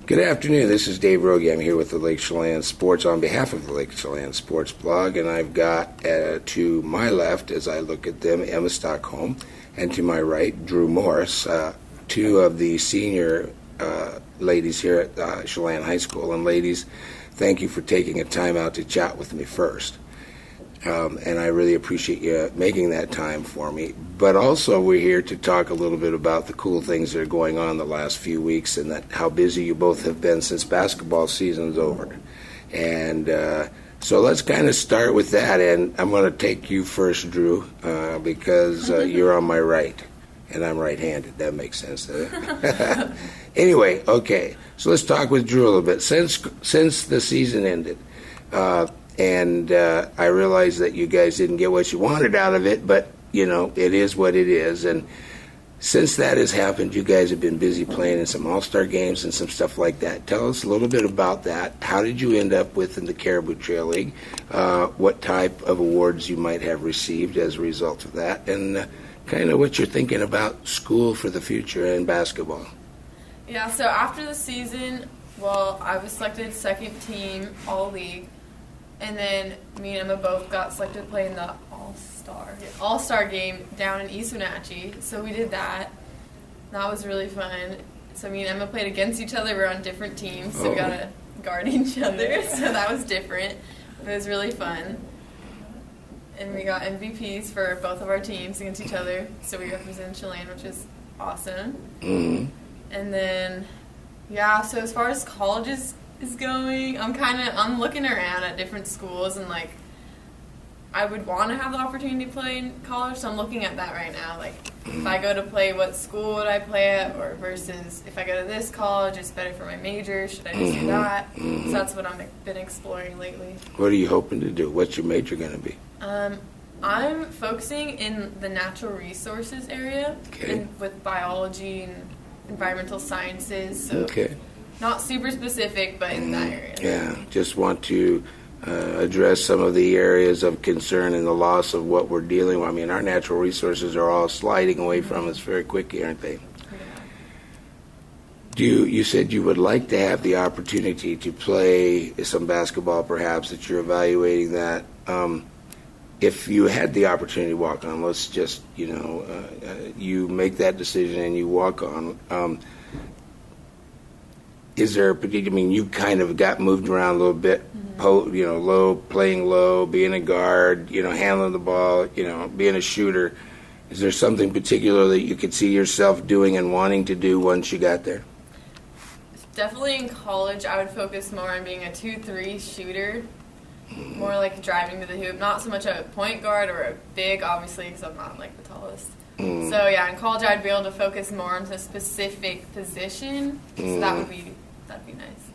Good afternoon. This is Dave Rogie. I'm here with the Lake Chelan Sports on behalf of the Lake Chelan Sports blog, and I've got to my left, as I look at them, Emma Stockholm, and to my right, Drew Morris, two of the senior ladies here at Chelan High School. And ladies, thank you for taking a time out to chat with me first. And I really appreciate you making that time for me. But also, we're here to talk a little bit about the cool things that are going on the last few weeks and how busy you both have been since basketball season's over. And so let's kind of start with that. And I'm going to take you first, Drew, because you're on my right, and I'm right-handed. That makes sense, doesn't it? Anyway, okay. So let's talk with Drew a little bit. Since the season ended, and I realize that you guys didn't get what you wanted out of it, but, you know, it is what it is. And since that has happened, you guys have been busy playing in some all-star games and some stuff like that. Tell us a little bit about that. How did you end up in the Caribou Trail League? What type of awards you might have received as a result of that? And kind of what you're thinking about school for the future and basketball. Yeah, so after the season, well, I was selected second team all-league. And then me and Emma both got selected to play in the All-Star game down in East Wenatchee. So we did that. That was really fun. So me and Emma played against each other. We were on different teams, so we got to guard each other. So that was different. But it was really fun. And we got MVPs for both of our teams against each other. So we represented Chelan, which is awesome. Mm-hmm. And then, yeah, so as far as colleges is going, I'm looking around at different schools, and like I would want to have the opportunity to play in college, so I'm looking at that right now. Like, if I go to play, what school would I play at, or versus if I go to this college, it's better for my major, should I just do that? So that's what I've been exploring lately. What are you hoping to do? What's your major going to be? I'm focusing in the natural resources area, and with biology and environmental sciences. So not super specific, but in that area. Yeah, just want to address some of the areas of concern and the loss of what we're dealing with. I mean, our natural resources are all sliding away from us very quickly, aren't they? Yeah. You said you would like to have the opportunity to play some basketball, perhaps, that you're evaluating that. If you had the opportunity to walk on, let's just, you make that decision and you walk on. Is there a particular, you kind of got moved around a little bit, playing low, being a guard, handling the ball, being a shooter. Is there something particular that you could see yourself doing and wanting to do once you got there? Definitely in college, I would focus more on being a 2-3 shooter, more like driving to the hoop, not so much a point guard or a big, obviously, because I'm not like the tallest. So yeah, in college I'd be able to focus more on a specific position, so that'd be nice.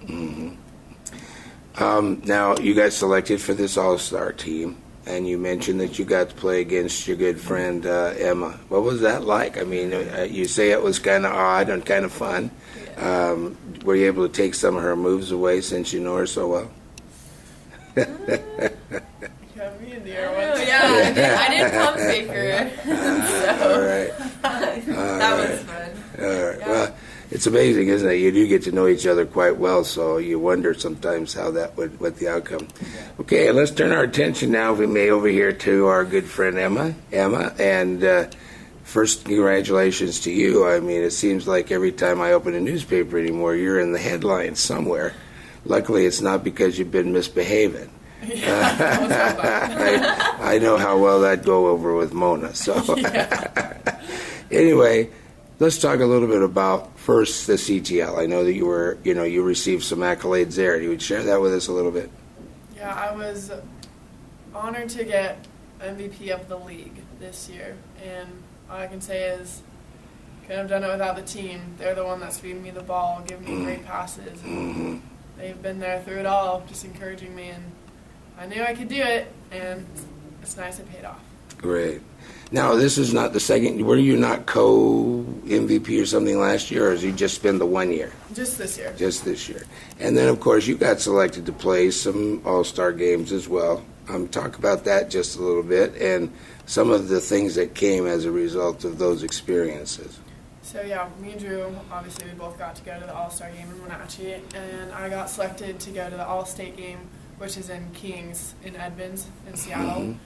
Now, you got selected for this all-star team, and you mentioned that you got to play against your good friend Emma. What was that like? I mean, you say it was kind of odd and kind of fun. Yeah. Were you able to take some of her moves away since you know her so well? Yeah, me in the air once. Yeah, I did pump fake her. So all right. That was fun. All right. Yeah. Well, it's amazing, isn't it? You do get to know each other quite well, so you wonder sometimes what the outcome. Okay, let's turn our attention now, if we may, over here to our good friend Emma. And first, congratulations to you. I mean, it seems like every time I open a newspaper anymore, you're in the headlines somewhere. Luckily, it's not because you've been misbehaving. I know how well that'd go over with Mona. So anyway, let's talk a little bit about first the CTL. I know that you received some accolades there. You would share that with us a little bit. Yeah, I was honored to get MVP of the league this year, and all I can say is couldn't have done it without the team. They're the one that's feeding me the ball, giving me great passes. And they've been there through it all, just encouraging me, and I knew I could do it, and it's nice it paid off. Great. Now, this is not the second. Were you not co-MVP or something last year, or has you just been the 1 year? Just this year. Just this year. And then, of course, you got selected to play some all-star games as well. Talk about that just a little bit and some of the things that came as a result of those experiences. So yeah, me and Drew, obviously we both got to go to the All-Star game in Wenatchee, and I got selected to go to the All-State game, which is in Kings in Edmonds in Seattle.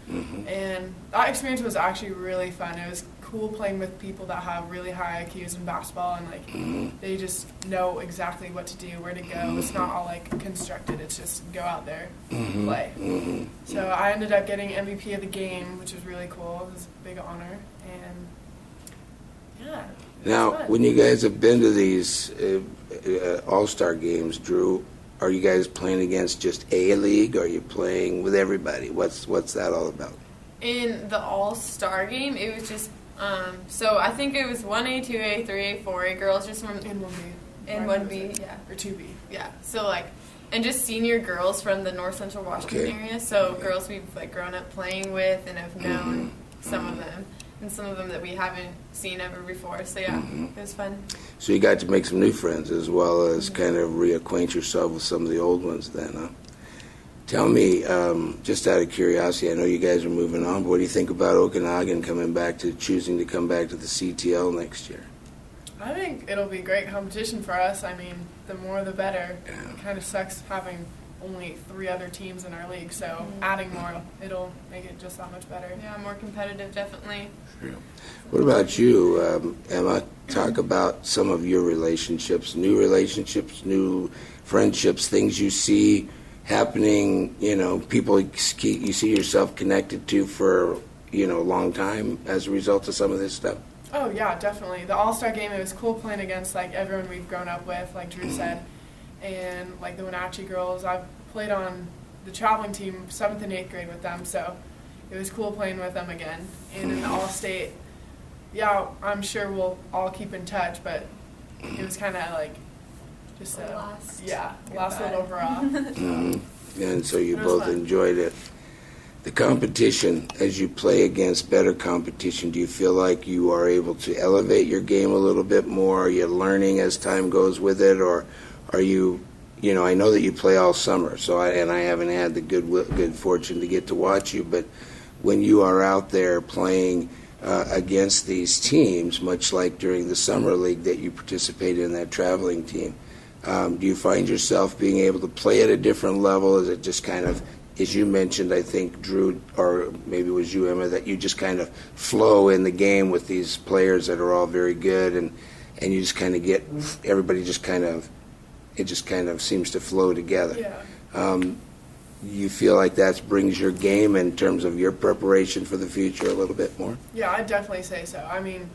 And that experience was actually really fun. It was cool playing with people that have really high IQs in basketball, and like they just know exactly what to do, where to go. It's not all like constructed. It's just go out there, play. So I ended up getting MVP of the game, which was really cool. It was a big honor, and yeah. Now, when you guys have been to these All-Star games, Drew, are you guys playing against just a league, or are you playing with everybody? What's that all about? In the All-Star game, it was just, so I think it was 1A, 2A, 3A, 4A girls just from... In 1B. In 1B, yeah. Or 2B. Yeah, so like, and just senior girls from the North Central Washington area, so girls we've like grown up playing with and have known some of them, and some of them that we haven't seen ever before, so yeah, it was fun. So you got to make some new friends as well as kind of reacquaint yourself with some of the old ones then, huh? Tell me, just out of curiosity, I know you guys are moving on, but what do you think about Okanagan choosing to come back to the CTL next year? I think it'll be great competition for us. I mean, the more the better. Yeah. It kind of sucks having only 3 other teams in our league, so adding more, it'll make it just that much better. Yeah, more competitive, definitely. What about you, Emma? Talk about some of your relationships, new friendships, things you see happening, people you see yourself connected to for, a long time as a result of some of this stuff. Oh, yeah, definitely. The All-Star game, it was cool playing against, like, everyone we've grown up with, like Drew said, and, like, the Wenatchee girls. I've played on the traveling team 7th and 8th grade with them, so it was cool playing with them again. And in the All-State, yeah, I'm sure we'll all keep in touch, but it was kind of, like, just a last little hurrah. And so you It was both fun. enjoyed it. The competition, as you play against better competition, do you feel like you are able to elevate your game a little bit more? Are you learning as time goes with it, or are you, I know that you play all summer, I haven't had the good fortune to get to watch you, but when you are out there playing against these teams, much like during the summer league that you participated in, that traveling team, do you find yourself being able to play at a different level? Is it just kind of, as you mentioned, I think, Drew, or maybe it was you, Emma, that you just kind of flow in the game with these players that are all very good, and you just kind of get, everybody just kind of, it just kind of seems to flow together. Yeah. You feel like that brings your game in terms of your preparation for the future a little bit more? Yeah, I'd definitely say so. I mean,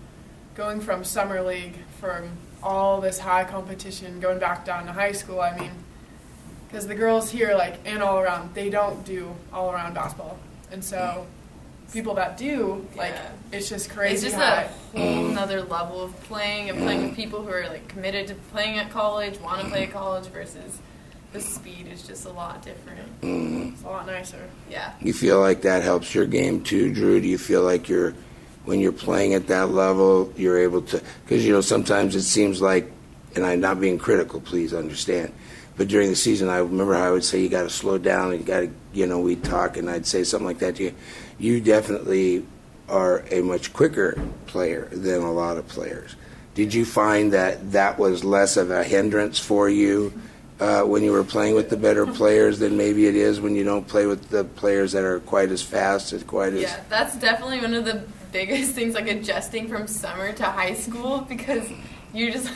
going from summer league, from all this high competition, going back down to high school, I mean, because the girls here, like, and all around, they don't do all around basketball. And so people that do, like, it's just crazy. It's just high. a whole nother level of playing with people who are like committed to playing at college, want to play at college, versus the speed is just a lot different. It's a lot nicer. Yeah. You feel like that helps your game too, Drew? Do you feel like when you're playing at that level, you're able to, because sometimes it seems like, and I'm not being critical, please understand, but during the season, I remember how I would say you got to slow down, and you got to, we'd talk, and I'd say something like that to you. You definitely are a much quicker player than a lot of players. Did you find that was less of a hindrance for you when you were playing with the better players than maybe it is when you don't play with the players that are quite as fast, Yeah, that's definitely one of the biggest things, like adjusting from summer to high school, because you just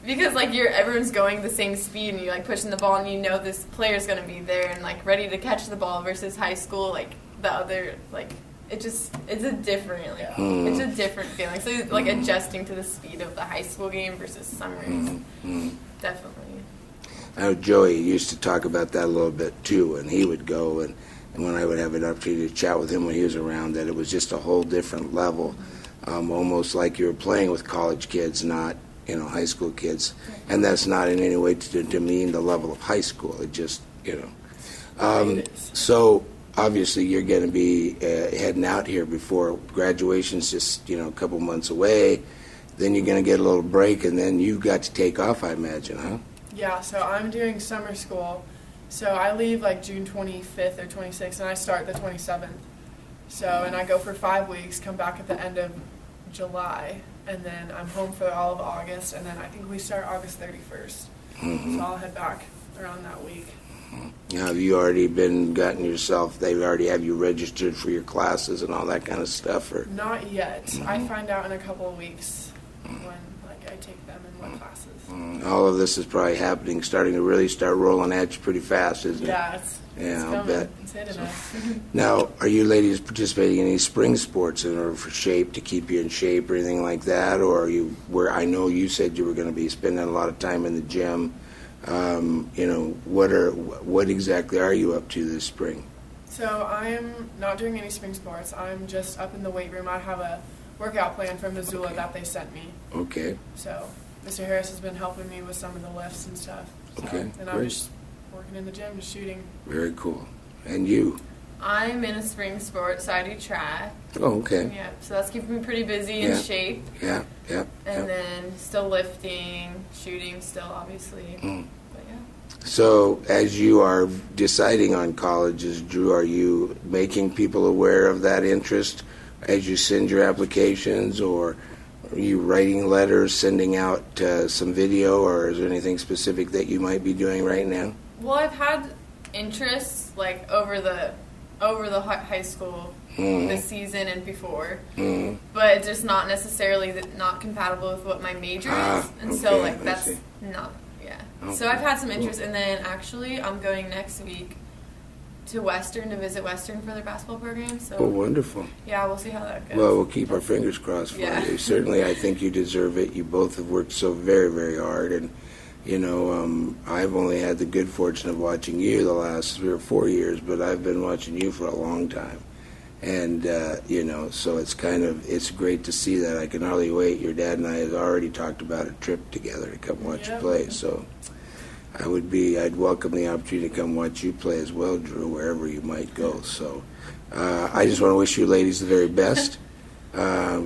because like everyone's going the same speed, and you're like pushing the ball, and this player's gonna be there and like ready to catch the ball, versus high school, like the other, like it's a different, like it's a different feeling. So like adjusting to the speed of the high school game versus summer is definitely. I know Joey used to talk about that a little bit too, and he would go, and when I would have an opportunity to chat with him when he was around, that it was just a whole different level, almost like you were playing with college kids, not high school kids. And that's not in any way to demean the level of high school. It just, So obviously you're going to be heading out here before graduation's just, a couple months away. Then you're going to get a little break, and then you've got to take off, I imagine, huh? Yeah, so I'm doing summer school. So I leave like June 25th or 26th, and I start the 27th. So, and I go for 5 weeks, come back at the end of July, and then I'm home for all of August, and then I think we start August 31st. So I'll head back around that week. Now, have you already gotten yourself, they already have you registered for your classes and all that kind of stuff? Or Not yet. I find out in a couple of weeks when I take them and what classes. all of this is probably happening, starting to really start rolling at you pretty fast, isn't it? Yeah, it's I'll coming. bet. It's hitting us. Now, are you ladies participating in any spring sports in order for shape, to keep you in shape or anything like that? Or are you, where I know you said you were going to be spending a lot of time in the gym, what exactly are you up to this spring? So I'm not doing any spring sports. I'm just up in the weight room. I have a workout plan from Missoula that they sent me. Okay. So Mr. Harris has been helping me with some of the lifts and stuff. So, Okay, and I'm great. just working in the gym, just shooting. Very cool. And you? I'm in a spring sport, so I do track. Oh, okay. Yeah, so that's keeping me pretty busy Yeah. in shape. Yeah, yeah. And yeah. then still lifting, shooting still, obviously. Mm. But yeah. So, as you are deciding on colleges, Drew, are you making people aware of that interest as you send your applications, or are you writing letters, sending out some video, or is there anything specific that you might be doing right now? Well, I've had interests like over the high school this season and before, but it's just not necessarily not compatible with what my major is, and so okay, like I that's see. not Okay, So I've had some interest, cool. and then actually I'm going next week to Western to visit Western for their basketball program. So Oh, wonderful. yeah, we'll see how that goes. Well, we'll keep our fingers crossed for Yeah. you. Certainly, I think you deserve it. You both have worked so very, very hard, and I've only had the good fortune of watching you the last 3 or 4 years, but I've been watching you for a long time. And, so it's great to see that. I can hardly wait. Your dad and I had already talked about a trip together to come watch you Yep. play. So I'd welcome the opportunity to come watch you play as well, Drew, wherever you might go. So I just want to wish you ladies the very best.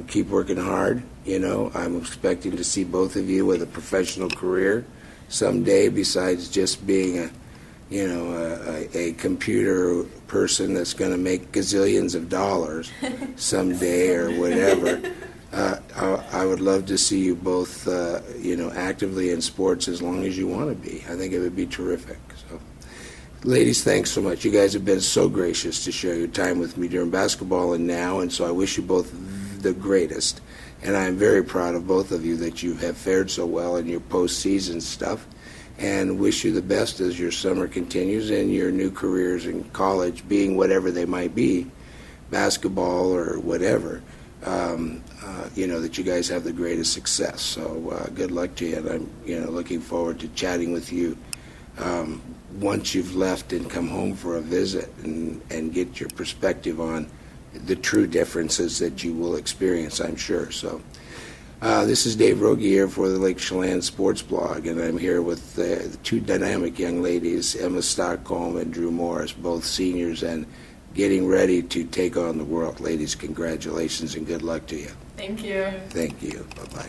Keep working hard. I'm expecting to see both of you with a professional career someday, besides just being a computer person that's going to make gazillions of dollars someday or whatever. I would love to see you both, actively in sports as long as you want to be. I think it would be terrific. So, ladies, thanks so much. You guys have been so gracious to share your time with me during basketball and now, and so I wish you both the greatest. And I am very proud of both of you that you have fared so well in your postseason stuff, and wish you the best as your summer continues and your new careers in college, being whatever they might be, basketball or whatever, that you guys have the greatest success. So good luck to you, and I'm looking forward to chatting with you once you've left and come home for a visit and get your perspective on the true differences that you will experience, I'm sure. So this is Dave Rogie here for the Lake Chelan Sports Blog, and I'm here with the two dynamic young ladies, Emma Stockholm and Drew Morris, both seniors and getting ready to take on the world. Ladies, congratulations and good luck to you. Thank you. Thank you. Bye-bye.